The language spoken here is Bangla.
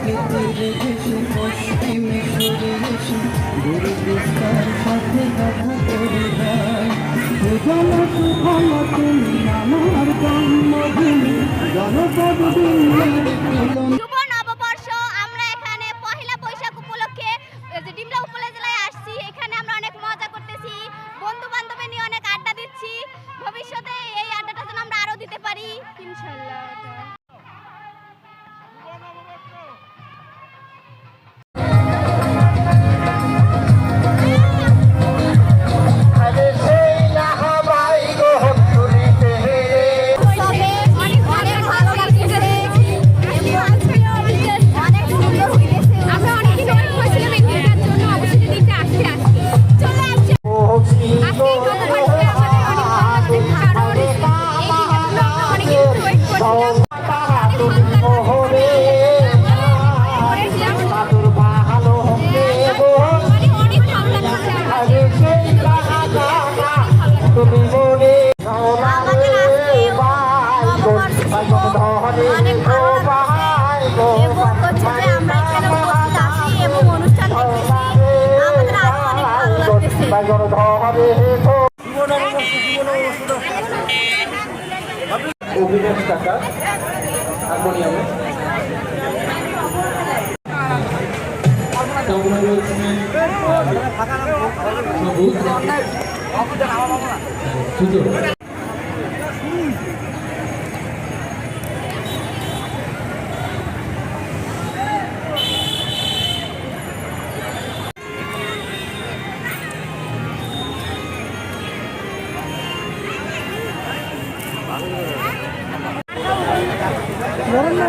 তীরে ঘেসে পশ্চিমে সরে এসে গুরু বিস্তার সাথে কথা করে যায়। সুফল তুমি আমার জন্মভূমি জনপদ দিল্লির মিলন। শুভ নববর্ষ। আমরা এখানে পহেলা বৈশাখ উপলক্ষে ডিমলা উপজেলায় আসছি। এখানে আমরা অনেক মজা করতেছি, বন্ধু বান্ধব নিয়ে অনেক আড্ডা দিচ্ছি। ভবিষ্যতে এই আড্ডাটা যেন আমরা আরো দিতে পারি ইনশাআল্লাহ। অভিনেশ কাকা হারমোনিয়ামে বলেন না